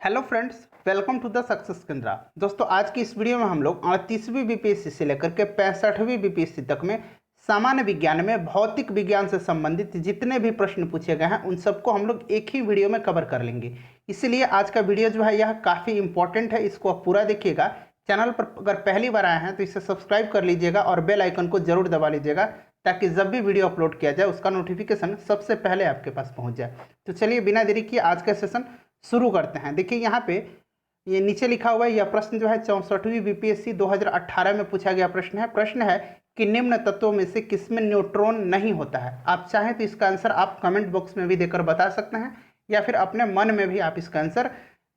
Hello friends, welcome to the success Kendra. दोस्तों, आज की इस वीडियो में हम लोग 38वीं बीपीएससी से लेकर के 65वीं बीपीएससी तक में सामान्य विज्ञान में भौतिक विज्ञान से संबंधित जितने भी प्रश्न पूछे गए हैं उन सबको हम लोग एक ही वीडियो में कवर कर लेंगे। इसीलिए आज का वीडियो जो है यह काफ़ी इंपॉर्टेंट है, इसको आप पूरा देखिएगा। चैनल पर अगर पहली बार आए हैं तो इसे सब्सक्राइब कर लीजिएगा और बेल आइकन को जरूर दबा लीजिएगा ताकि जब भी वीडियो अपलोड किया जाए उसका नोटिफिकेशन सबसे पहले आपके पास पहुंच जाए। तो चलिए बिना देरी किए आज का सेशन शुरू करते हैं। देखिए यहाँ पे ये नीचे लिखा हुआ है, यह प्रश्न जो है 64वीं बीपीएससी 2018 में पूछा गया प्रश्न है कि निम्न तत्वों में से किसमें न्यूट्रॉन नहीं होता है। आप चाहें तो इसका आंसर आप कमेंट बॉक्स में भी देकर बता सकते हैं या फिर अपने मन में भी आप इसका आंसर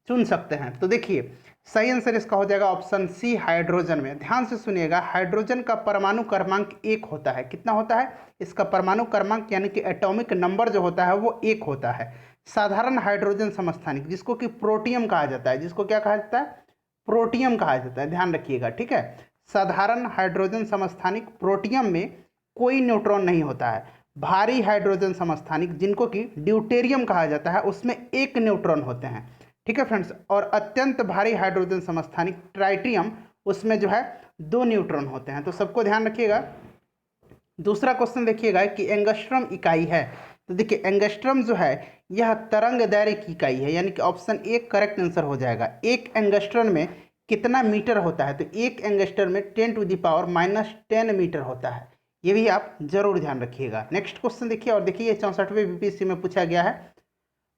चुन सकते हैं। तो देखिए सही आंसर इसका हो जाएगा ऑप्शन सी, हाइड्रोजन में। ध्यान से सुनिएगा, हाइड्रोजन का परमाणु क्रमांक 1 होता है। कितना होता है? इसका परमाणु क्रमांक यानी कि एटॉमिक नंबर जो होता है वो 1 होता है। साधारण हाइड्रोजन समस्थानिक जिसको कि प्रोटियम कहा जाता है, जिसको क्या कहा जाता है? प्रोटियम कहा जाता है। ध्यान रखिएगा, ठीक है। साधारण हाइड्रोजन समस्थानिक प्रोटियम में कोई न्यूट्रॉन नहीं होता है। भारी हाइड्रोजन समस्थानिक जिनको कि ड्यूटेरियम कहा जाता है उसमें 1 न्यूट्रॉन होते हैं, ठीक है फ्रेंड्स। और अत्यंत भारी हाइड्रोजन समस्थानिक ट्राइटियम उसमें जो है 2 न्यूट्रॉन होते हैं। तो सबको ध्यान रखिएगा। दूसरा क्वेश्चन देखिएगा कि एंगस्ट्रम इकाई है। तो देखिए एंगस्ट्रम जो है यह तरंग दैर्घ्य की इकाई है, यानी कि ऑप्शन ए करेक्ट आंसर हो जाएगा। एक एंगस्ट्रम में कितना मीटर होता है? तो एक एंगस्ट्रम में 10⁻⁻10 मीटर होता है। ये भी आप जरूर ध्यान रखिएगा। नेक्स्ट क्वेश्चन देखिए, और देखिए ये 64वीं बीपीएससी में पूछा गया है।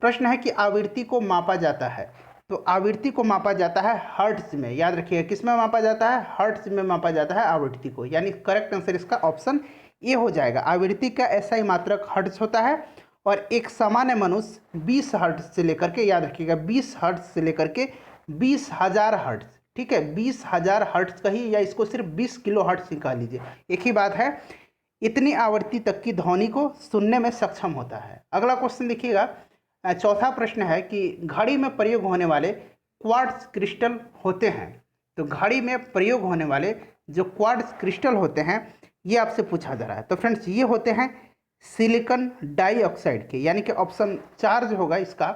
प्रश्न है कि आवृत्ति को मापा जाता है। तो आवृत्ति को मापा जाता है हर्ट्ज में। याद रखिएगा, किस में मापा जाता है? हर्ट्ज में मापा जाता है आवृत्ति को, यानी करेक्ट आंसर इसका ऑप्शन ए हो जाएगा। आवृत्ति का ऐसा ही मात्रक हर्ट्ज होता है और एक सामान्य मनुष्य 20 हर्ट्ज से लेकर के, याद रखिएगा 20 हर्ट्ज से लेकर के 20,000 हर्ट्ज, ठीक है 20,000 हर्ट्ज का ही, या इसको सिर्फ 20 किलो हर्ट्ज निकाल लीजिए, एक ही बात है, इतनी आवृत्ति तक की ध्वनि को सुनने में सक्षम होता है। अगला क्वेश्चन देखिएगा, चौथा प्रश्न है कि घड़ी में प्रयोग होने वाले क्वार्ट्ज क्रिस्टल होते हैं। तो घड़ी में प्रयोग होने वाले जो क्वार्ट्ज क्रिस्टल होते हैं ये आपसे पूछा जा रहा है। तो फ्रेंड्स ये होते हैं सिलिकॉन डाइऑक्साइड के, यानी कि ऑप्शन 4 जो होगा इसका,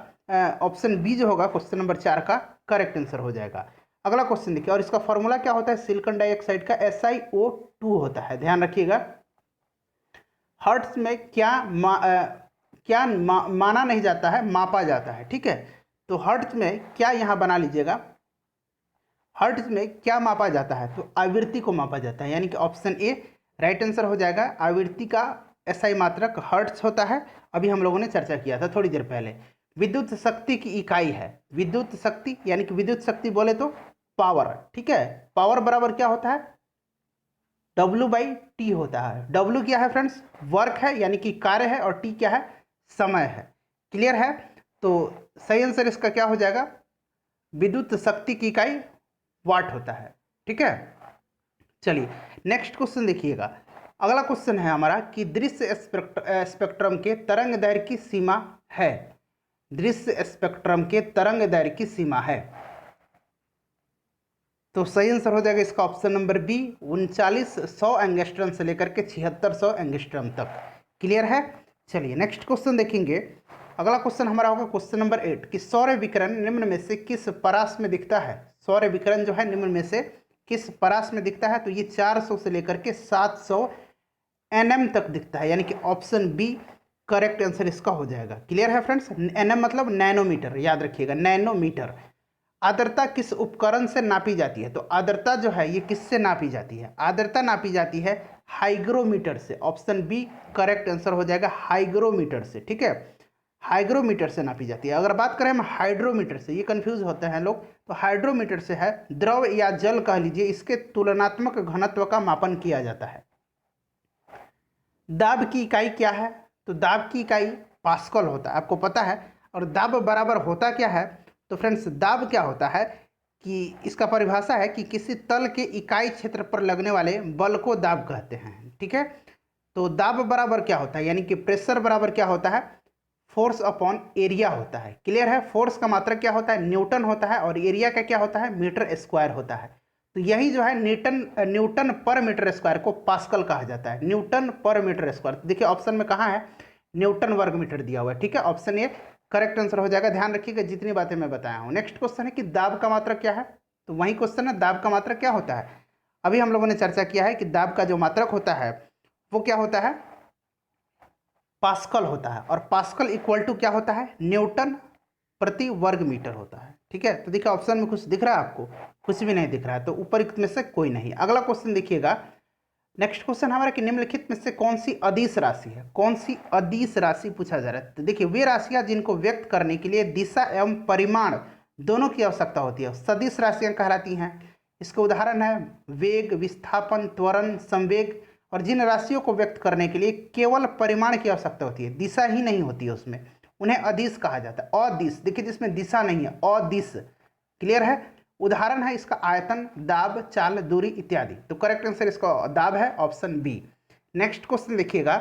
ऑप्शन बी जो होगा क्वेश्चन नंबर 4 का करेक्ट आंसर हो जाएगा। अगला क्वेश्चन देखिए, और इसका फॉर्मूला क्या होता है? सिलिकॉन डाइऑक्साइड का SiO2 होता है। ध्यान रखिएगा। हर्ट्ज में माना नहीं जाता है, मापा जाता है, ठीक है। तो हर्ट्ज में क्या यहाँ बना लीजिएगा, हर्ट्ज में क्या मापा जाता है? तो आवृत्ति को मापा जाता है, यानी कि ऑप्शन ए राइट आंसर हो जाएगा। आवृत्ति का SI मात्रक हर्ट्ज होता है। अभी हम लोगों ने चर्चा किया था थोड़ी देर पहले। विद्युत शक्ति की इकाई है, विद्युत शक्ति यानी कि विद्युत शक्ति बोले तो पावर, ठीक है। पावर बराबर क्या होता है? W/T होता है। W क्या है फ्रेंड्स? वर्क है, यानी कि कार्य है, और T क्या है? समय है। क्लियर है? तो सही आंसर इसका क्या हो जाएगा? विद्युत शक्ति की इकाई वाट होता है, ठीक है। चलिए नेक्स्ट क्वेश्चन देखिएगा। अगला क्वेश्चन है हमारा कि दृश्य स्पेक्ट्रम के तरंग दैर्घ्य की सीमा है। दृश्य स्पेक्ट्रम के तरंग दैर्घ्य की सीमा है। तो सही आंसर हो जाएगा इसका ऑप्शन नंबर बी, 3900 एंगस्ट्रम से लेकर के 7600 एंगस्ट्रम तक। क्लियर है? चलिए नेक्स्ट क्वेश्चन देखेंगे। अगला क्वेश्चन हमारा होगा क्वेश्चन नंबर 8 कि सौर विकिरण निम्न में से किस परास में दिखता है? सौर विकिरण जो है निम्न में से किस परास में दिखता है? तो ये 400 से लेकर के 700 nm तक दिखता है, यानी कि ऑप्शन बी करेक्ट आंसर इसका हो जाएगा। क्लियर है फ्रेंड्स? nm मतलब नैनोमीटर, याद रखिएगा नैनोमीटर। आर्द्रता किस उपकरण से नापी जाती है? तो आर्द्रता जो है ये किससे नापी जाती है? आर्द्रता नापी जाती है हाइग्रोमीटर से। ऑप्शन बी करेक्ट आंसर हो जाएगा, हाइग्रोमीटर से, ठीक है। हाइग्रोमीटर से नापी जाती है। अगर बात करें हम हाइड्रोमीटर से, ये कंफ्यूज होते हैं लोग, तो हाइड्रोमीटर से है द्रव या जल कह लीजिए, इसके तुलनात्मक घनत्व का मापन किया जाता है। दाब की इकाई क्या है? तो दाब की इकाई पास्कल होता है, आपको पता है। और दाब बराबर होता क्या है? तो फ्रेंड्स दाब क्या होता है कि इसका परिभाषा है कि किसी तल के इकाई क्षेत्र पर लगने वाले बल को दाब कहते हैं, ठीक है। तो दाब बराबर क्या होता है? यानी कि प्रेशर बराबर क्या होता है? फोर्स अपॉन एरिया होता है। क्लियर है? फोर्स का मात्रक क्या होता है? न्यूटन होता है, और एरिया का क्या होता है? मीटर स्क्वायर होता है। तो यही जो है न्यूटन पर मीटर स्क्वायर को पास्कल कहा जाता है। न्यूटन पर मीटर स्क्वायर। देखिए ऑप्शन में कहाँ है? न्यूटन वर्ग मीटर दिया हुआ है, ठीक है। ऑप्शन ए करेक्ट आंसर हो जाएगा। ध्यान रखिएगा जितनी बातें मैं बताया हूँ। नेक्स्ट क्वेश्चन है कि दाब का मात्रक क्या है, तो वही क्वेश्चन है, दाब का मात्रक क्या होता है। अभी हम लोगों ने चर्चा किया है कि दाब का जो मात्रक होता है वो क्या होता है, पास्कल होता है, और पास्कल इक्वल टू क्या होता है, न्यूटन प्रति वर्ग मीटर होता है। ठीक है, तो देखिए ऑप्शन में कुछ दिख रहा है आपको, कुछ भी नहीं दिख रहा है, तो ऊपर में से कोई नहीं। अगला क्वेश्चन देखिएगा, नेक्स्ट क्वेश्चन हमारा कि निम्नलिखित में से कौन सी अदिश राशि है, कौन सी अदिश राशि पूछा जा रहा है। तो देखिए वे राशियां जिनको व्यक्त करने के लिए दिशा एवं परिमाण दोनों की आवश्यकता होती है सदिश राशियां कहलाती हैं। इसके उदाहरण है वेग, विस्थापन, त्वरण, संवेग। और जिन राशियों को व्यक्त करने के लिए केवल परिमाण की आवश्यकता होती है, दिशा ही नहीं होती है उसमें, उन्हें अदिश कहा जाता है। अदिश देखिए जिसमें दिशा नहीं है, अदिश। क्लियर है। उदाहरण है इसका आयतन, दाब, चाल, दूरी इत्यादि। तो करेक्ट आंसर इसका दाब है, ऑप्शन बी। नेक्स्ट क्वेश्चन देखिएगा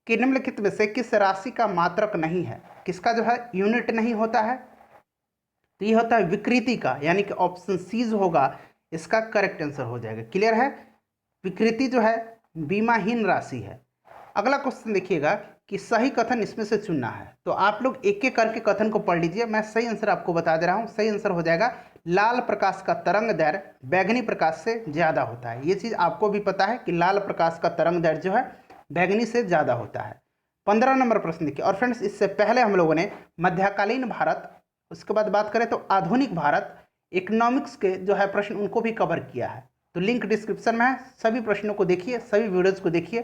कि निम्नलिखित में से किस राशि का मात्रक नहीं है, किसका जो है यूनिट नहीं होता है, तो ये होता है विकृति का, यानी कि ऑप्शन सी जो होगा इसका करेक्ट आंसर हो जाएगा। क्लियर है। विकृति जो है बीमाहीन राशि है। अगला क्वेश्चन देखिएगा कि सही कथन इसमें से चुनना है, तो आप लोग एक एक करके कथन को पढ़ लीजिए, मैं सही आंसर आपको बता दे रहा हूं। सही आंसर हो जाएगा लाल प्रकाश का तरंग दैर्घ्य बैगनी प्रकाश से ज़्यादा होता है। ये चीज़ आपको भी पता है कि लाल प्रकाश का तरंग दैर्घ्य जो है बैगनी से ज़्यादा होता है। 15 नंबर प्रश्न देखिए। और फ्रेंड्स इससे पहले हम लोगों ने मध्यकालीन भारत, उसके बाद बात करें तो आधुनिक भारत, इकोनॉमिक्स के जो है प्रश्न उनको भी कवर किया है, तो लिंक डिस्क्रिप्शन में है, सभी प्रश्नों को देखिए, सभी वीडियोज़ को देखिए।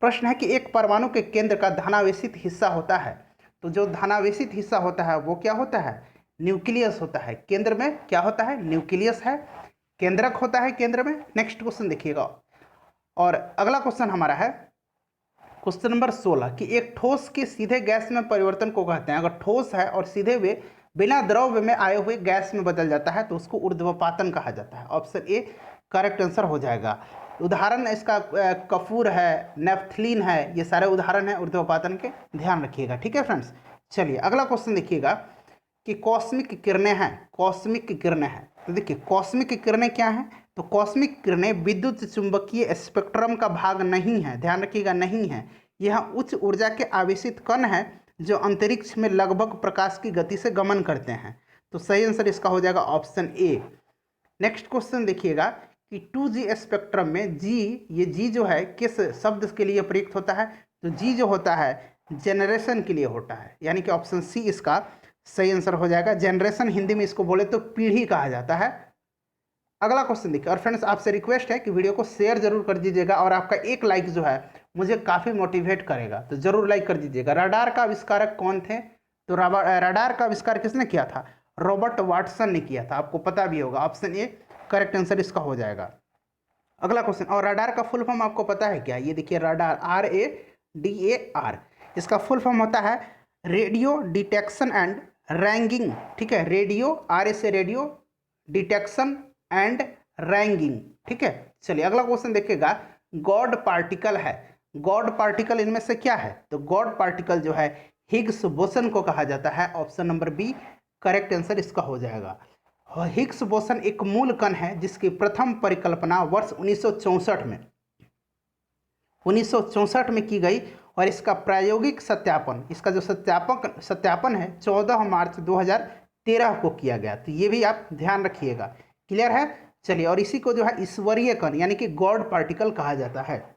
प्रश्न है कि एक परमाणु के केंद्र का धनावेशित हिस्सा होता है, तो जो धनावेशित हिस्सा होता है वो क्या होता है, न्यूक्लियस होता है। केंद्र में क्या होता है, न्यूक्लियस है, केंद्रक होता है केंद्र में। नेक्स्ट क्वेश्चन देखिएगा। और अगला क्वेश्चन हमारा है क्वेश्चन नंबर 16 कि एक ठोस के सीधे गैस में परिवर्तन को कहते हैं। अगर ठोस है और सीधे वे बिना द्रव्य में आए हुए गैस में बदल जाता है तो उसको ऊर्ध्वपातन कहा जाता है। ऑप्शन ए करेक्ट आंसर हो जाएगा। उदाहरण इसका कपूर है, नेफ्थलीन है, ये सारे उदाहरण हैं ऊर्ध्वपातन के, ध्यान रखिएगा। ठीक है फ्रेंड्स। चलिए अगला क्वेश्चन देखिएगा कि कॉस्मिक किरणें हैं, कॉस्मिक किरणें हैं। तो देखिए कॉस्मिक किरणें क्या हैं, तो कॉस्मिक किरणें विद्युत चुंबकीय स्पेक्ट्रम का भाग नहीं है, ध्यान रखिएगा, नहीं है। यह उच्च ऊर्जा के आवेशित कण हैं जो अंतरिक्ष में लगभग प्रकाश की गति से गमन करते हैं। तो सही आंसर इसका हो जाएगा ऑप्शन ए। नेक्स्ट क्वेश्चन देखिएगा कि 2G स्पेक्ट्रम में जी, ये जी जो है किस शब्द के लिए प्रयुक्त होता है, तो जी जो होता है जनरेशन के लिए होता है, यानी कि ऑप्शन सी इसका सही आंसर हो जाएगा। जनरेशन हिंदी में इसको बोले तो पीढ़ी कहा जाता है। अगला क्वेश्चन देखिए। और फ्रेंड्स आपसे रिक्वेस्ट है कि वीडियो को शेयर जरूर कर दीजिएगा, और आपका एक लाइक जो है मुझे काफ़ी मोटिवेट करेगा, तो जरूर लाइक कर दीजिएगा। रडार का आविष्कारक कौन थे, तो रडार का आविष्कार किसने किया था, रॉबर्ट वाटसन ने किया था, आपको पता भी होगा। ऑप्शन ए करेक्ट आंसर इसका हो जाएगा। अगला क्वेश्चन, और रडार का फुल फॉर्म आपको पता है क्या, ये देखिए रडार, RADAR, इसका फुल फॉर्म होता है रेडियो डिटेक्शन एंड रैंगिंग। ठीक है, रेडियो, RA से रेडियो, डिटेक्शन एंड रैंगिंग। ठीक है। चलिए अगला क्वेश्चन देखिएगा, गॉड पार्टिकल है, गॉड पार्टिकल इनमें से क्या है, तो गॉड पार्टिकल जो है हिग्स बोसन को कहा जाता है। Option number B correct answer इसका हो जाएगा। हिग्स बोसन एक मूल कण है जिसकी प्रथम परिकल्पना वर्ष 1964 में की गई, और इसका प्रायोगिक सत्यापन, इसका जो सत्यापन है 14 मार्च 2013 को किया गया। तो ये भी आप ध्यान रखिएगा। क्लियर है। चलिए, और इसी को जो है ईश्वरीय कण यानी कि गॉड पार्टिकल कहा जाता है।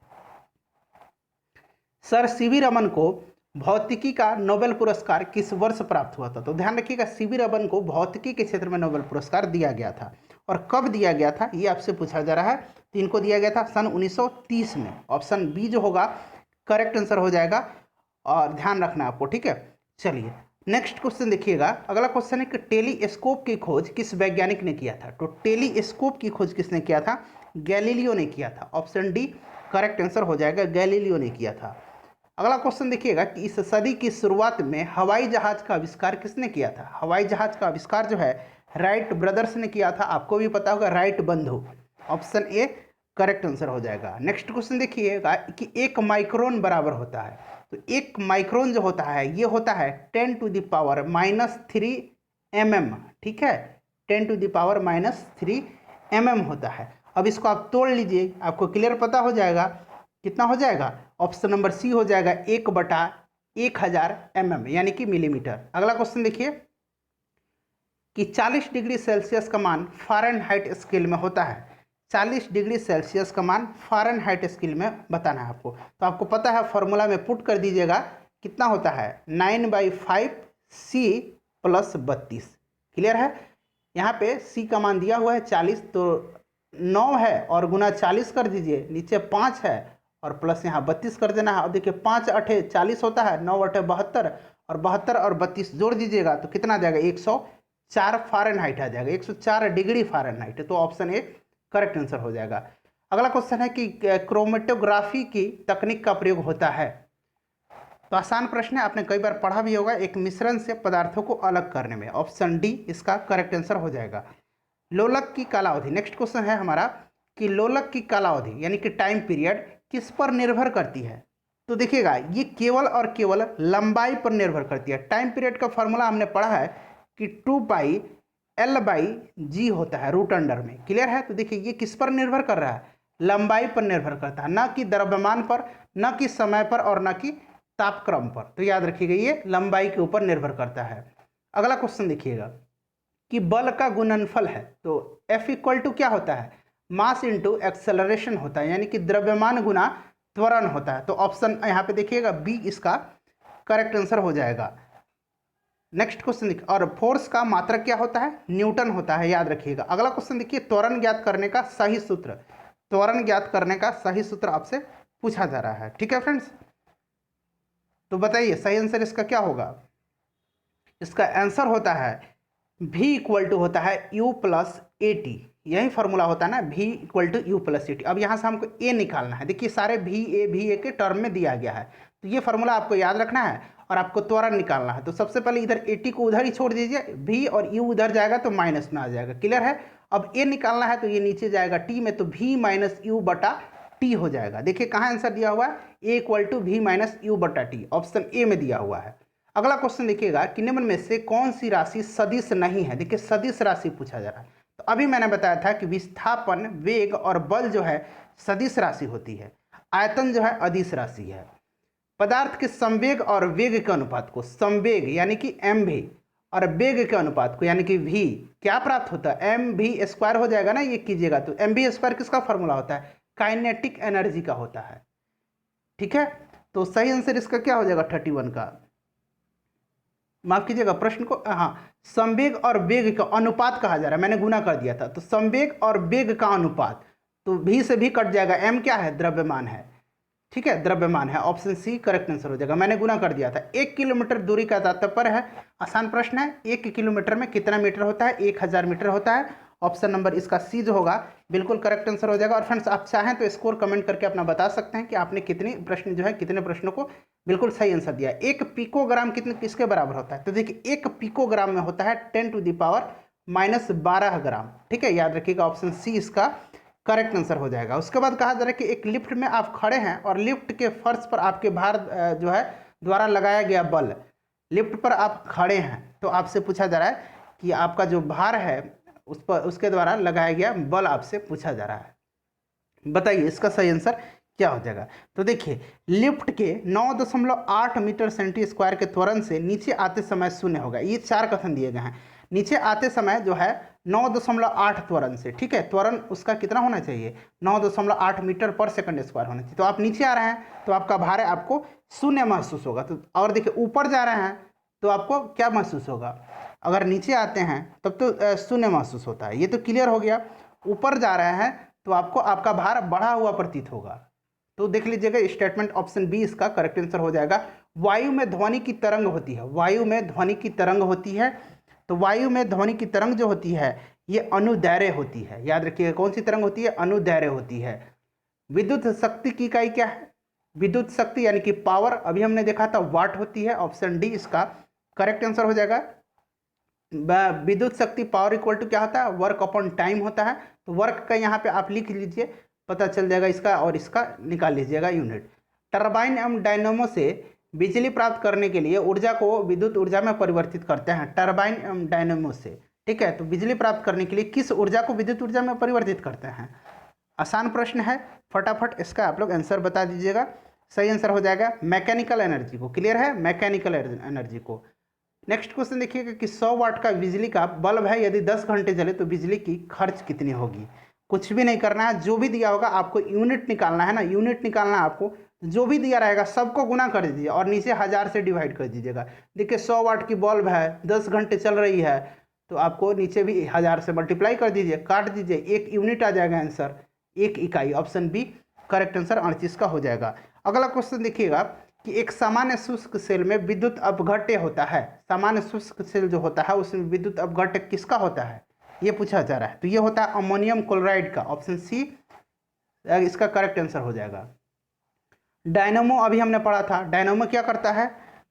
सर सीवी रमन को भौतिकी का नोबेल पुरस्कार किस वर्ष प्राप्त हुआ था, तो ध्यान रखिएगा सीवी रमन को भौतिकी के क्षेत्र में नोबेल पुरस्कार दिया गया था, और कब दिया गया था ये आपसे पूछा जा रहा है। तो इनको दिया गया था सन 1930 में। ऑप्शन बी जो होगा करेक्ट आंसर हो जाएगा, और ध्यान रखना आपको। ठीक है। चलिए नेक्स्ट क्वेश्चन देखिएगा। अगला क्वेश्चन है कि टेलीस्कोप की खोज किस वैज्ञानिक ने किया था, तो टेलीस्कोप की खोज किसने किया था, गैलीलियो ने किया था। ऑप्शन डी करेक्ट आंसर हो जाएगा, गैलीलियो ने किया था। अगला क्वेश्चन देखिएगा कि इस सदी की शुरुआत में हवाई जहाज का आविष्कार किसने किया था, हवाई जहाज का आविष्कार जो है राइट ब्रदर्स ने किया था, आपको भी पता होगा, राइट बंधु। ऑप्शन ए करेक्ट आंसर हो जाएगा। नेक्स्ट क्वेश्चन देखिएगा कि 1 माइक्रोन बराबर होता है, तो 1 माइक्रोन जो होता है ये होता है 10⁻³ mm। ठीक है, 10⁻³ mm होता है। अब इसको आप तोड़ लीजिए, आपको क्लियर पता हो जाएगा, कितना हो जाएगा, ऑप्शन नंबर सी हो जाएगा 1/10 1000 mm यानी कि मिलीमीटर। अगला क्वेश्चन देखिए कि 40 डिग्री सेल्सियस का मान फ़ारेनहाइट स्केल में होता है। 40 डिग्री सेल्सियस का मान फ़ारेनहाइट स्केल में बताना है आपको। तो आपको पता है, फॉर्मूला में पुट कर दीजिएगा, कितना होता है 9/5 C + 32। क्लियर है। यहाँ पे C का मान दिया हुआ है 40, तो 9 है और गुना 40 कर दीजिए, नीचे 5 है और प्लस यहाँ 32 कर देना है। अब देखिए 5 8 40 होता है, 9 8 72 और 72 और 32 जोड़ दीजिएगा तो कितना आ जाएगा 104 फ़ारेनहाइट आ जाएगा, 104 डिग्री फ़ारेनहाइट। तो ऑप्शन ए करेक्ट आंसर हो जाएगा। अगला क्वेश्चन है कि क्रोमेटोग्राफी की तकनीक का प्रयोग होता है। तो आसान प्रश्न है, आपने कई बार पढ़ा भी होगा, एक मिश्रण से पदार्थों को अलग करने में। ऑप्शन डी इसका करेक्ट आंसर हो जाएगा। लोलक की कालावधि, नेक्स्ट क्वेश्चन है हमारा कि लोलक की कालावधि यानी कि टाइम पीरियड किस पर निर्भर करती है। तो देखिएगा ये केवल और केवल लंबाई पर निर्भर करती है। टाइम पीरियड का फॉर्मूला हमने पढ़ा है कि 2πL/g होता है रूट अंडर में। क्लियर है। तो देखिए ये किस पर निर्भर कर रहा है, लंबाई पर निर्भर करता है, न कि द्रव्यमान पर, न कि समय पर और न कि तापक्रम पर। तो याद रखिएगा ये लंबाई के ऊपर निर्भर करता है। अगला क्वेश्चन देखिएगा कि बल का गुणनफल है। तो F = क्या होता है, मास इंटू एक्सेलरेशन होता है, यानी कि द्रव्यमान गुना त्वरण होता है। तो ऑप्शन यहाँ पे देखिएगा बी इसका करेक्ट आंसर हो जाएगा। नेक्स्ट क्वेश्चन देखिए, और फोर्स का मात्रक क्या होता है, न्यूटन होता है, याद रखिएगा। अगला क्वेश्चन देखिए, त्वरण ज्ञात करने का सही सूत्र। त्वरण ज्ञात करने का सही सूत्र आपसे पूछा जा रहा है। ठीक है फ्रेंड्स, तो बताइए सही आंसर इसका क्या होगा। इसका आंसर होता है V = होता है U + AT। यही फॉर्मूला होता है ना, V = U + AT। अब यहाँ से हमको A निकालना है। देखिए सारे VA के टर्म में दिया गया है, तो ये फॉर्मूला आपको याद रखना है और आपको त्वरण निकालना है। तो सबसे पहले इधर AT को उधर ही छोड़ दीजिए, V और U उधर जाएगा तो माइनस में आ जाएगा। क्लियर है। अब A निकालना है तो ये नीचे जाएगा T में, तो V - U/T हो जाएगा। देखिए कहाँ आंसर दिया हुआ है, A = V - U/T, option A में दिया हुआ है। अगला क्वेश्चन देखिएगा कि निम्न में से कौन सी राशि सदिश नहीं है। देखिए सदिश राशि पूछा जा रहा है। तो अभी मैंने बताया था कि विस्थापन, वेग और बल जो है सदिश राशि होती है, आयतन जो है अदिश राशि है। पदार्थ के संवेग और वेग के अनुपात को, संवेग यानी कि mv और वेग के अनुपात को यानी कि v क्या प्राप्त होता है, mv² हो जाएगा ना, ये कीजिएगा। तो mv² किसका फॉर्मूला होता है, काइनेटिक एनर्जी का होता है। ठीक है, तो सही आंसर इसका क्या हो जाएगा 31 का, माफ कीजिएगा प्रश्न को, हाँ, संवेग और वेग का अनुपात कहा जा रहा है, मैंने गुना कर दिया था। तो संवेग और वेग का अनुपात, तो v से भी कट जाएगा, m क्या है, द्रव्यमान है। ठीक है, द्रव्यमान है, ऑप्शन सी करेक्ट आंसर हो जाएगा। मैंने गुना कर दिया था। 1 किलोमीटर दूरी का तात्पर्य है, आसान प्रश्न है, 1 किलोमीटर में कितना मीटर होता है, 1000 मीटर होता है। ऑप्शन नंबर इसका सी जो होगा बिल्कुल करेक्ट आंसर हो जाएगा। और फ्रेंड्स आप चाहें तो स्कोर कमेंट करके अपना बता सकते हैं कि आपने कितने प्रश्न जो है, कितने प्रश्नों को बिल्कुल सही आंसर दिया। 1 पिकोग्राम कितने किसके बराबर होता है, तो देखिए 1 पिकोग्राम में होता है 10⁻⁻12 ग्राम। ठीक है, याद रखिएगा ऑप्शन सी इसका करेक्ट आंसर हो जाएगा। उसके बाद कहा जा रहा है कि एक लिफ्ट में आप खड़े हैं और लिफ्ट के फर्श पर आपके भार जो है द्वारा लगाया गया बल, लिफ्ट पर आप खड़े हैं, तो आपसे पूछा जा रहा है कि आपका जो भार है उस पर, उसके द्वारा लगाया गया बल आपसे पूछा जा रहा है। बताइए इसका सही आंसर क्या हो जाएगा। तो देखिए लिफ्ट के 9.8 मीटर सेंटी² के त्वरण से नीचे आते समय शून्य होगा। ये 4 कथन दिए गए हैं। नीचे आते समय जो है 9.8 त्वरण से, ठीक है, त्वरण उसका कितना होना चाहिए, 9.8 मीटर पर सेकंड स्क्वायर होना चाहिए। तो आप नीचे आ रहे हैं तो आपका भार है, आपको शून्य महसूस होगा। तो और देखिए ऊपर जा रहे हैं तो आपको क्या महसूस होगा, अगर नीचे आते हैं तब तो शून्य महसूस होता है। ये तो क्लियर हो गया। ऊपर जा रहे हैं तो आपको आपका भार बढ़ा हुआ प्रतीत होगा। तो देख लीजिएगा स्टेटमेंट ऑप्शन बी इसका करेक्ट आंसर हो जाएगा। वायु में ध्वनि की तरंग होती है, वायु में ध्वनि की तरंग होती है। तो वायु में ध्वनि की तरंग जो होती है ये अनुदैर्घ्य होती है। याद रखिएगा कौन सी तरंग होती है, अनुदैर्घ्य होती है। विद्युत शक्ति की इकाई क्या है, विद्युत शक्ति यानी कि पावर, अभी हमने देखा था वाट होती है। ऑप्शन डी इसका करेक्ट आंसर हो जाएगा। विद्युत शक्ति पावर इक्वल टू क्या होता है, वर्क अपॉन टाइम होता है। तो वर्क का यहाँ पे आप लिख लीजिए, पता चल जाएगा इसका, और इसका निकाल लीजिएगा यूनिट। टरबाइन एवं डायनेमो से बिजली प्राप्त करने के लिए ऊर्जा को विद्युत ऊर्जा में परिवर्तित करते हैं, टरबाइन एवं डायनेमो से। ठीक है, तो बिजली प्राप्त करने के लिए किस ऊर्जा को विद्युत ऊर्जा में परिवर्तित करते हैं। आसान प्रश्न है, फटाफट इसका आप लोग आंसर बता दीजिएगा। सही आंसर हो जाएगा मैकेनिकल एनर्जी को। क्लियर है, मैकेनिकल एनर्जी को। नेक्स्ट क्वेश्चन देखिएगा कि 100 वाट का बिजली का बल्ब है, यदि 10 घंटे जले तो बिजली की खर्च कितनी होगी। कुछ भी नहीं करना है, जो भी दिया होगा आपको यूनिट निकालना है ना, यूनिट निकालना है आपको। जो भी दिया रहेगा सबको गुना कर दीजिए और नीचे 1000 से डिवाइड कर दीजिएगा। देखिए 100 वाट की बल्ब है, 10 घंटे चल रही है, तो आपको नीचे भी 1000 से मल्टीप्लाई कर दीजिए, काट दीजिए, 1 यूनिट आ जाएगा आंसर, 1 इकाई। ऑप्शन बी करेक्ट आंसर 38 का हो जाएगा। अगला क्वेश्चन देखिएगा कि एक सामान्य शुष्क सेल में विद्युत अपघट्य होता है। सामान्य शुष्क सेल जो होता है उसमें विद्युत अपघट्य किसका होता है, ये पूछा जा रहा है। तो ये होता है अमोनियम क्लोराइड का। ऑप्शन सी इसका करेक्ट आंसर हो जाएगा। डायनेमो अभी हमने पढ़ा था, डायनेमो क्या करता है,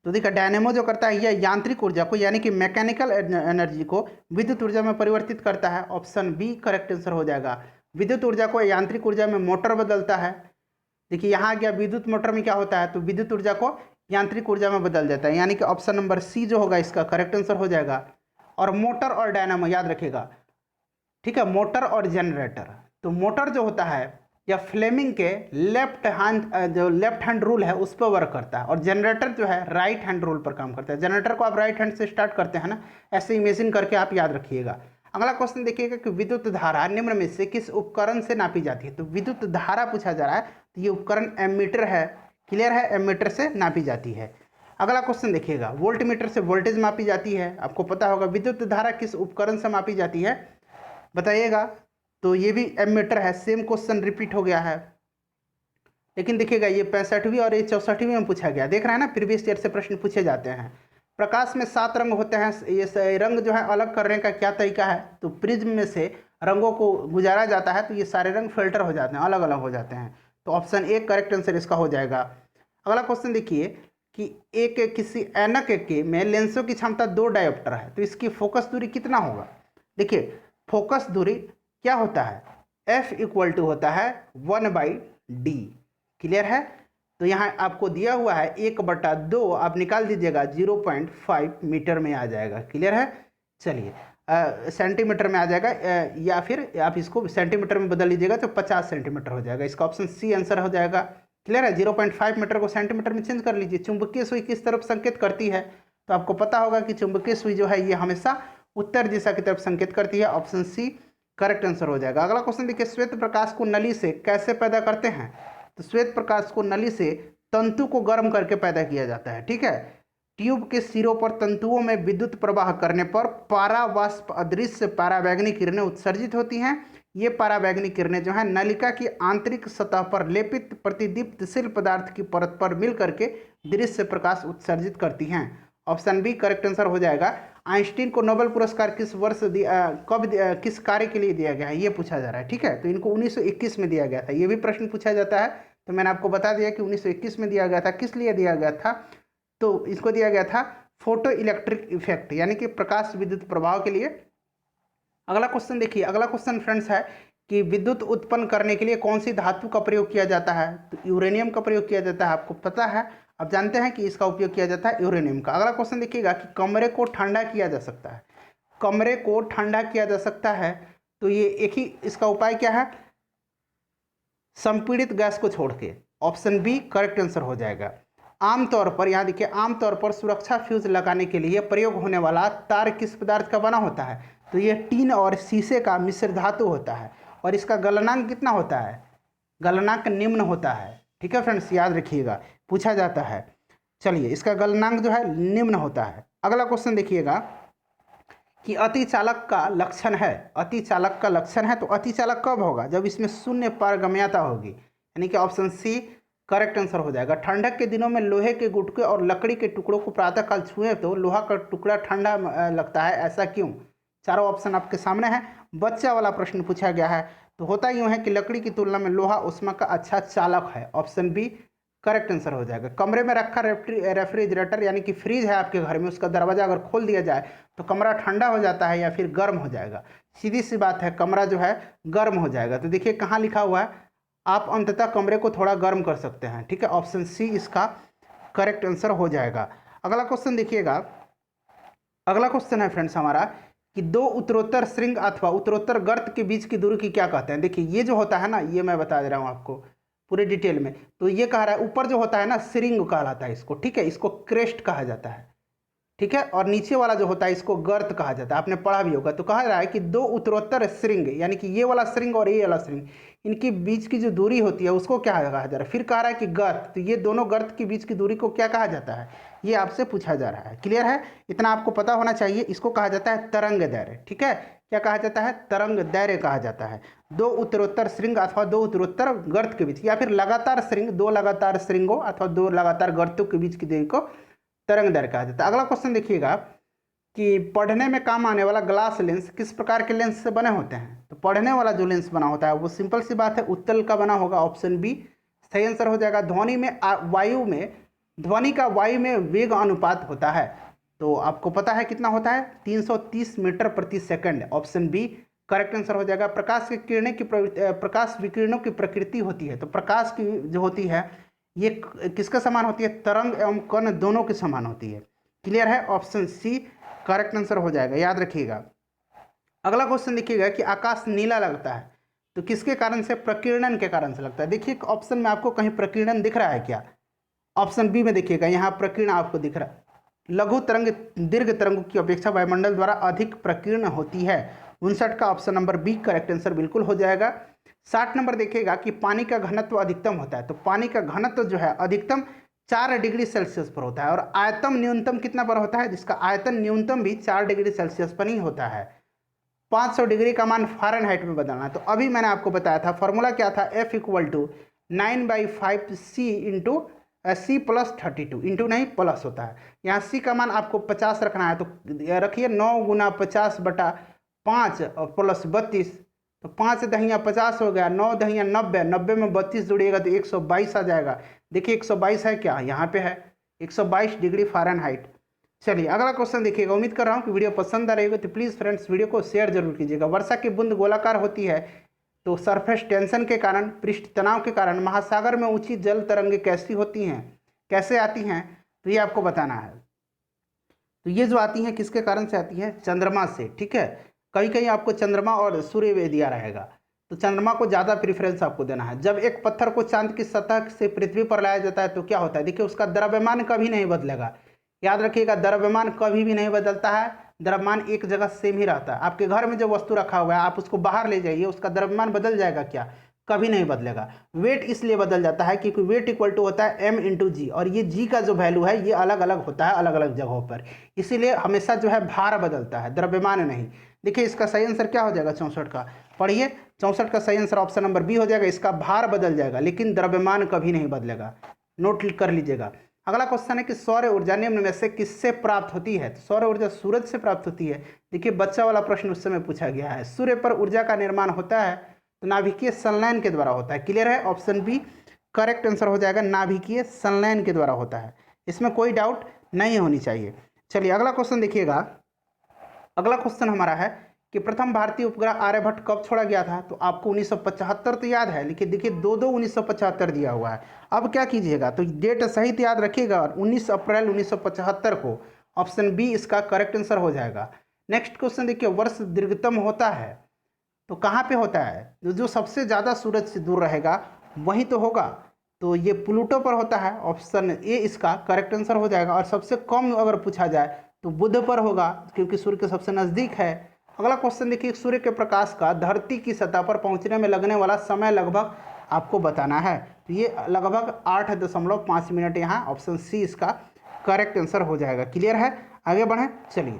तो देखिए डायनेमो जो करता है यह यांत्रिक ऊर्जा को यानी कि मैकेनिकल एनर्जी को विद्युत ऊर्जा में परिवर्तित करता है। ऑप्शन बी करेक्ट आंसर हो जाएगा। विद्युत ऊर्जा को यांत्रिक ऊर्जा में मोटर बदलता है। देखिए यहाँ गया विद्युत मोटर में क्या होता है, तो विद्युत ऊर्जा को यांत्रिक ऊर्जा में बदल जाता है, यानी कि ऑप्शन नंबर सी जो होगा इसका करेक्ट आंसर हो जाएगा। और मोटर और डायनामो याद रखिएगा, ठीक है, मोटर और जनरेटर। तो मोटर जो होता है या फ्लेमिंग के लेफ्ट हैंड रूल है उस पर वर्क करता है, और जनरेटर जो है राइट हैंड रूल पर काम करता है। जनरेटर को आप राइट हैंड से स्टार्ट करते हैं ना, ऐसे इमेजिन करके आप याद रखिएगा। अगला क्वेश्चन देखिएगा कि विद्युत धारा निम्न में से किस उपकरण से नापी जाती है। तो विद्युत धारा पूछा जा रहा है, तो ये उपकरण एमीटर है। क्लियर है, एमीटर से नापी जाती है। अगला क्वेश्चन देखिएगा, वोल्ट मीटर से वोल्टेज मापी जाती है, आपको पता होगा। विद्युत धारा किस उपकरण से मापी जाती है बताइएगा, तो ये भी एमीटर है। सेम क्वेश्चन रिपीट हो गया है, लेकिन देखिएगा ये 65वीं और ये 64वीं में पूछा गया। देख रहे हैं ना, प्रीवियस ईयर से प्रश्न पूछे जाते हैं। प्रकाश में 7 रंग होते हैं, ये रंग जो है अलग करने का क्या तरीका है, तो प्रिज्म में से रंगों को गुजारा जाता है, तो ये सारे रंग फिल्टर हो जाते हैं, अलग अलग हो जाते हैं। तो ऑप्शन ए करेक्ट आंसर इसका हो जाएगा। अगला क्वेश्चन देखिए कि किसी ऐनक के में लेंसों की क्षमता 2 डायोप्टर है, तो इसकी फोकस दूरी कितना होगा। देखिए फोकस दूरी क्या होता है, F इक्वल टू होता है 1/d। क्लियर है, तो यहाँ आपको दिया हुआ है 1/2, आप निकाल दीजिएगा 0.5 मीटर में आ जाएगा। क्लियर है, चलिए सेंटीमीटर में आ जाएगा, या फिर आप इसको सेंटीमीटर में बदल लीजिएगा तो 50 सेंटीमीटर हो जाएगा। इसका ऑप्शन सी आंसर हो जाएगा। क्लियर है, 0.5 मीटर को सेंटीमीटर में चेंज कर लीजिए। चुंबकीय सुई किस तरफ संकेत करती है, तो आपको पता होगा कि चुंबकीय सुई जो है ये हमेशा उत्तर दिशा की तरफ संकेत करती है। ऑप्शन सी करेक्ट आंसर हो जाएगा। अगला क्वेश्चन देखिए, श्वेत प्रकाश को नली से कैसे पैदा करते हैं। तो श्वेत प्रकाश को नली से तंतु को गर्म करके पैदा किया जाता है। ठीक है, ट्यूब के सिरों पर तंतुओं में विद्युत प्रवाह करने पर पारावाष्प अदृश्य पराबैंगनी किरणें उत्सर्जित होती हैं। ये पराबैंगनी किरणें जो है नलिका की आंतरिक सतह पर लेपित प्रतिदीप्तशील पदार्थ की परत पर मिल करके दृश्य प्रकाश उत्सर्जित करती हैं। ऑप्शन बी करेक्ट आंसर हो जाएगा। आइंस्टीन को नोबेल पुरस्कार किस वर्ष किस कार्य के लिए दिया गया है, ये पूछा जा रहा है। ठीक है, तो इनको 1921 में दिया गया था, ये भी प्रश्न पूछा जाता है। तो मैंने आपको बता दिया कि 1921 में दिया गया था। किस लिए दिया गया था, तो इसको दिया गया था फोटो इलेक्ट्रिक इफेक्ट, यानी कि प्रकाश विद्युत प्रभाव के लिए। अगला क्वेश्चन देखिए, अगला क्वेश्चन फ्रेंड्स है कि विद्युत उत्पन्न करने के लिए कौन सी धातु का प्रयोग किया जाता है। तो यूरेनियम का प्रयोग किया जाता है, आपको पता है, अब जानते हैं कि इसका उपयोग किया जाता है यूरेनियम का। अगला क्वेश्चन देखिएगा कि कमरे को ठंडा किया जा सकता है। कमरे को ठंडा किया जा सकता है, तो ये एक ही इसका उपाय क्या है, संपीड़ित गैस को छोड़ के। ऑप्शन बी करेक्ट आंसर हो जाएगा। आमतौर पर यहाँ देखिए, आमतौर पर सुरक्षा फ्यूज लगाने के लिए प्रयोग होने वाला तार किस पदार्थ का बना होता है, तो ये टीन और शीशे का मिश्र धातु होता है, और इसका गलनांक कितना होता है, गलनांक निम्न होता है। ठीक है फ्रेंड्स, याद रखिएगा, पूछा जाता है। चलिए, इसका गलनांक जो है निम्न होता है। अगला क्वेश्चन देखिएगा कि अतिचालक का लक्षण है, अतिचालक का लक्षण है, तो अतिचालक कब होगा, जब इसमें शून्य पारगम्यता होगी, यानी कि ऑप्शन सी करेक्ट आंसर हो जाएगा। ठंडक के दिनों में लोहे के गुटके और लकड़ी के टुकड़ों को प्रातःकाल छुएं तो लोहा का टुकड़ा ठंडा लगता है, ऐसा क्यों। चारों ऑप्शन आपके सामने है, बच्चा वाला प्रश्न पूछा गया है। तो होता यूँ है कि लकड़ी की तुलना में लोहा ऊष्मा का अच्छा चालक है। ऑप्शन बी करेक्ट आंसर हो जाएगा। कमरे में रखा रेफ्रिजरेटर यानी कि फ्रिज है आपके घर में, उसका दरवाजा अगर खोल दिया जाए तो कमरा ठंडा हो जाता है या फिर गर्म हो जाएगा। सीधी सी बात है, कमरा जो है गर्म हो जाएगा। तो देखिए कहाँ लिखा हुआ है, आप अंततः कमरे को थोड़ा गर्म कर सकते हैं। ठीक है, ऑप्शन सी इसका करेक्ट आंसर हो जाएगा। अगला क्वेश्चन देखिएगा, अगला क्वेश्चन है फ्रेंड्स हमारा कि दो उत्तरोत्तर श्रृंग अथवा उत्तरोत्तर गर्त के बीच की दूरी की क्या कहते हैं। देखिए ये जो होता है ना, ये मैं बता दे रहा हूँ आपको, पूरे डिटेल में। तो ये कह रहा है ऊपर जो होता है ना सिरिंग कहलाता है इसको, ठीक है, इसको क्रेस्ट कहा जाता है, ठीक है, और नीचे वाला जो होता है इसको गर्त कहा जाता है, आपने पढ़ा भी होगा। तो कहा रहा है कि दो उत्तरोत्तर श्रृंग, यानी कि ये वाला श्रृंग और ये वाला श्रृंग, इनके बीच की जो दूरी होती है उसको क्या कहा जा रहा है। फिर कहा रहा है कि गर्त, तो ये दोनों गर्त के बीच की दूरी को क्या कहा जाता है, ये आपसे पूछा जा रहा है। क्लियर है, इतना आपको पता होना चाहिए। इसको कहा जाता है तरंग दैर्घ्य, ठीक है, क्या कहा जाता है, तरंग दैर्घ्य कहा जाता है। दो उत्तरोत्तर श्रृंग अथवा दो उत्तरोत्तर गर्त के बीच, या फिर लगातार श्रृंग, दो लगातार श्रृंगों अथवा दो लगातार गर्तों के बीच की दूरी को तरंग दैर्घ्य कहा जाता है। अगला क्वेश्चन देखिएगा कि पढ़ने में काम आने वाला ग्लास लेंस किस प्रकार के लेंस से बने होते हैं। तो पढ़ने वाला जो लेंस बना होता है वो सिंपल सी बात है उत्तल का बना होगा, ऑप्शन बी सही आंसर हो जाएगा। ध्वनि का वायु में वेग अनुपात होता है, तो आपको पता है कितना होता है, 330 मीटर प्रति second, option B correct answer हो जाएगा। प्रकाश विकिरणों की प्रकृति होती है, तो प्रकाश की जो होती है ये किसके समान होती है, तरंग एवं कण दोनों के समान होती है। क्लियर है, ऑप्शन सी करेक्ट आंसर हो जाएगा, याद रखिएगा। अगला क्वेश्चन देखिएगा कि आकाश नीला लगता है तो किसके कारण से, प्रकीर्णन के कारण से लगता है। देखिए ऑप्शन में आपको कहीं प्रकीर्णन दिख रहा है क्या, ऑप्शन बी में देखिएगा यहाँ प्रकीर्ण आपको दिख रहा है। लघु तरंग दीर्घ तरंगों की अपेक्षा वायुमंडल द्वारा अधिक प्रकीर्ण होती है। 59 का option number B correct answer बिल्कुल हो जाएगा। 60 नंबर देखिएगा कि पानी का घनत्व अधिकतम होता है, तो पानी का घनत्व जो है अधिकतम 4 डिग्री सेल्सियस पर होता है, और आयतन न्यूनतम कितना पर होता है, जिसका आयतन न्यूनतम भी 4 डिग्री सेल्सियस पर ही होता है। 500 डिग्री का मान फ़ारेनहाइट में बदलना है, तो अभी मैंने आपको बताया था फॉर्मूला क्या था, F = 9/5 C into C plus 32 into नहीं प्लस होता है। यहाँ सी का मान आपको 50 रखना है, तो रखिए 9 × 50/5 और प्लस 32, तो 5 दहिया 50 हो गया, 9 दहिया 90, 90 में 32 जोड़िएगा तो 122 आ जाएगा। देखिए 122 है क्या, यहाँ पे है 122 डिग्री फ़ारेनहाइट। चलिए अगला क्वेश्चन देखिएगा। उम्मीद कर रहा हूँ कि वीडियो पसंद आ रही होगी, तो प्लीज़ फ्रेंड्स वीडियो को शेयर जरूर कीजिएगा। वर्षा की बूंद गोलाकार होती है, तो सरफेस टेंशन के कारण, पृष्ठ तनाव के कारण महासागर में ऊंची जल तरंगें कैसी होती हैं, कैसे आती हैं, तो ये आपको बताना है। तो ये जो आती हैं किसके कारण से आती हैं, चंद्रमा से, ठीक है। कहीं कहीं आपको चंद्रमा और सूर्य दिया रहेगा, तो चंद्रमा को ज़्यादा प्रेफरेंस आपको देना है। जब एक पत्थर को चांद की सतह से पृथ्वी पर लाया जाता है तो क्या होता है, देखिए उसका द्रव्यमान कभी नहीं बदलेगा, याद रखिएगा द्रव्यमान कभी भी नहीं बदलता है, द्रव्यमान एक जगह सेम ही रहता है। आपके घर में जो वस्तु रखा हुआ है आप उसको बाहर ले जाइए, उसका द्रव्यमान बदल जाएगा क्या, कभी नहीं बदलेगा। वेट इसलिए बदल जाता है क्योंकि वेट इक्वल टू होता है m/g, और ये g का जो वैल्यू है ये अलग अलग होता है अलग अलग जगहों पर, इसीलिए हमेशा जो है भार बदलता है, द्रव्यमान नहीं। देखिए इसका सही आंसर क्या हो जाएगा 64 का, पढ़िए 64 का सही आंसर ऑप्शन नंबर बी हो जाएगा। इसका भार बदल जाएगा लेकिन द्रव्यमान कभी नहीं बदलेगा, नोट कर लीजिएगा। अगला क्वेश्चन है कि सौर ऊर्जा निम्न में से किससे प्राप्त होती है। तो सौर ऊर्जा सूरज से प्राप्त होती है। देखिए बच्चा वाला प्रश्न उस समय पूछा गया है। सूर्य पर ऊर्जा का निर्माण होता है तो नाभिकीय संलयन के द्वारा होता है। क्लियर है, ऑप्शन बी करेक्ट आंसर हो जाएगा, नाभिकीय संलयन के द्वारा होता है, इसमें कोई डाउट नहीं होनी चाहिए। चलिए अगला क्वेश्चन देखिएगा। अगला क्वेश्चन हमारा है कि प्रथम भारतीय उपग्रह आर्यभट्ट कब छोड़ा गया था। तो आपको 1975 तो याद है, लेकिन देखिए 1975 दिया हुआ है। अब क्या कीजिएगा, तो डेट सहित याद रखिएगा, 19 अप्रैल 1975 को, ऑप्शन बी इसका करेक्ट आंसर हो जाएगा। नेक्स्ट क्वेश्चन देखिए, वर्ष दीर्घतम होता है तो कहाँ पे होता है, जो सबसे ज़्यादा सूरज से दूर रहेगा वही तो होगा, तो ये प्लूटो पर होता है, ऑप्शन ए इसका करेक्ट आंसर हो जाएगा। और सबसे कम अगर पूछा जाए तो बुध पर होगा क्योंकि सूर्य के सबसे नज़दीक है। अगला क्वेश्चन देखिए, सूर्य के प्रकाश का धरती की सतह पर पहुंचने में लगने वाला समय लगभग आपको बताना है। तो ये लगभग 8.5 मिनट, यहाँ ऑप्शन सी इसका करेक्ट आंसर हो जाएगा। क्लियर है, आगे बढ़ें। चलिए,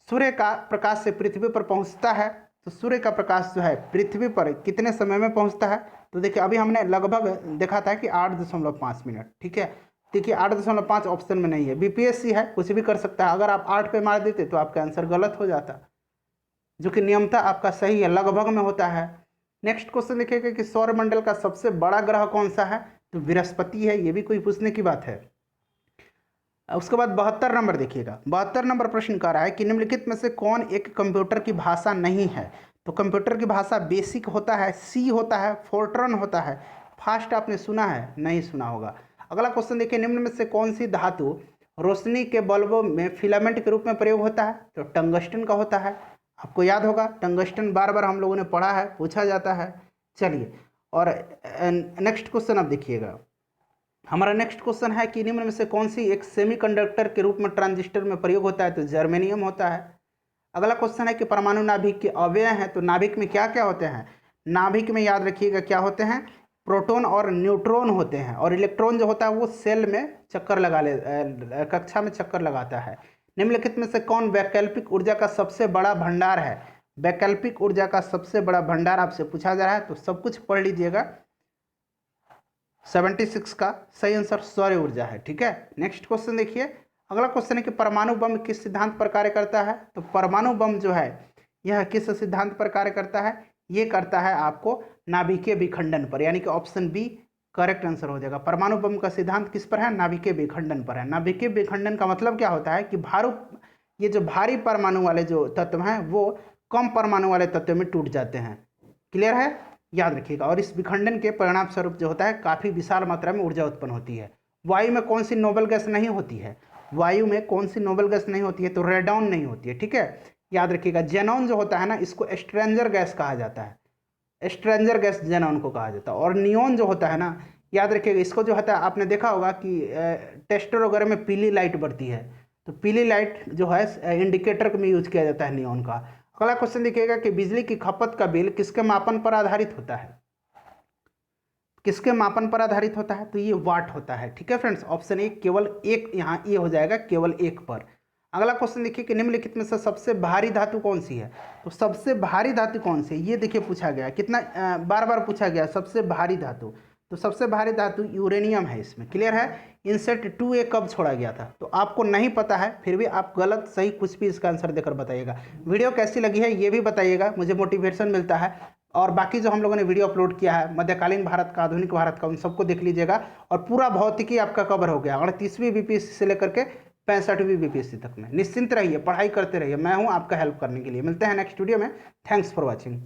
सूर्य का प्रकाश से पृथ्वी पर पहुंचता है, तो सूर्य का प्रकाश जो है पृथ्वी पर कितने समय में पहुंचता है। तो देखिए अभी हमने लगभग देखा था कि 8.5 मिनट, ठीक है। देखिए 8.5 ऑप्शन में नहीं है, बीपीएससी है, कुछ भी कर सकता है। अगर आप 8 पे मार देते तो आपका आंसर गलत हो जाता, जो कि नियमतः आपका सही है, लगभग में होता है। नेक्स्ट क्वेश्चन देखिएगा कि सौरमंडल का सबसे बड़ा ग्रह कौन सा है। तो बृहस्पति है, ये भी कोई पूछने की बात है। उसके बाद 72 नंबर देखिएगा। 72 नंबर प्रश्न कह रहा है कि निम्नलिखित में से कौन एक कंप्यूटर की भाषा नहीं है। तो कंप्यूटर की भाषा बेसिक होता है, सी होता है, फोर्ट्रन होता है, फास्ट आपने सुना है, नहीं सुना होगा। अगला क्वेश्चन देखिए, निम्न में से कौन सी धातु रोशनी के बल्बों में फिलामेंट के रूप में प्रयोग होता है। तो टंगस्टन का होता है, आपको याद होगा टंगस्टन, बार बार हम लोगों ने पढ़ा है, पूछा जाता है। चलिए और नेक्स्ट क्वेश्चन आप देखिएगा, हमारा नेक्स्ट क्वेश्चन है कि निम्न में से कौन सी एक सेमीकंडक्टर के रूप में ट्रांजिस्टर में प्रयोग होता है? तो जर्मेनियम होता है। अगला क्वेश्चन है कि परमाणु नाभिक के अवयव हैं, तो नाभिक में क्या क्या होते हैं? नाभिक में याद रखिएगा क्या होते हैं? प्रोटॉन और न्यूट्रॉन होते हैं, और इलेक्ट्रॉन जो होता है वो सेल में चक्कर लगा ले कक्षा में चक्कर लगाता है। निम्नलिखित में से कौन वैकल्पिक ऊर्जा का सबसे बड़ा भंडार है? वैकल्पिक ऊर्जा का सबसे बड़ा भंडार आपसे पूछा जा रहा है, तो सब कुछ पढ़ लीजिएगा। 76 का सही आंसर सौर ऊर्जा है। ठीक है, नेक्स्ट क्वेश्चन देखिए। अगला क्वेश्चन है कि परमाणु बम किस सिद्धांत पर कार्य करता है? तो परमाणु बम जो है यह किस सिद्धांत पर कार्य करता है? ये करता है आपको नाभिकीय विखंडन पर, यानी कि ऑप्शन बी करेक्ट आंसर हो जाएगा। परमाणु बम का सिद्धांत किस पर है? नाभिकीय विखंडन पर है। नाभिकीय विखंडन का मतलब क्या होता है कि ये जो भारी परमाणु वाले जो तत्व हैं वो कम परमाणु वाले तत्व में टूट जाते हैं। क्लियर है, याद रखिएगा। और इस विखंडन के परिणाम स्वरूप जो होता है काफ़ी विशाल मात्रा में ऊर्जा उत्पन्न होती है। वायु में कौन सी नोबल गैस नहीं होती है? वायु में कौन सी नोबल गैस नहीं होती है? तो रेडॉन नहीं होती है। ठीक है, याद रखिएगा। जेनॉन जो होता है ना, इसको स्ट्रेंजर गैस कहा जाता है। स्ट्रेंजर गैस जेनॉन को कहा जाता है। और नियोन जो होता है ना, याद रखिएगा, इसको जो होता है आपने देखा होगा कि टेस्टर वगैरह में पीली लाइट बढ़ती है, तो पीली लाइट जो है इंडिकेटर में यूज किया जाता है नियोन का। अगला क्वेश्चन देखिएगा कि बिजली की खपत का बिल किसके मापन पर आधारित होता है? किसके मापन पर आधारित होता है? तो ये वाट होता है। ठीक है फ्रेंड्स, ऑप्शन ए केवल एक, यहाँ ये हो जाएगा केवल एक पर। अगला क्वेश्चन देखिए कि निम्नलिखित में से सबसे भारी धातु कौन सी है? तो सबसे भारी धातु कौन सी है ये देखिए पूछा गया, कितना बार बार पूछा गया सबसे भारी धातु। तो सबसे भारी धातु यूरेनियम है इसमें। क्लियर है। इनसेट 2A कब छोड़ा गया था? तो आपको नहीं पता है, फिर भी आप गलत सही कुछ भी इसका आंसर देकर बताइएगा। वीडियो कैसी लगी है ये भी बताइएगा, मुझे मोटिवेशन मिलता है। और बाकी जो हम लोगों ने वीडियो अपलोड किया है मध्यकालीन भारत का, आधुनिक भारत का, उन सबको देख लीजिएगा। और पूरा भौतिकी आपका कवर हो गया 38वीं बीपीएससी से लेकर के 65वीं बीपीएससी तक में। निश्चिंत रहिए, पढ़ाई करते रहिए। मैं हूं आपका हेल्प करने के लिए। मिलते हैं नेक्स्ट वीडियो में। Thanks for watching.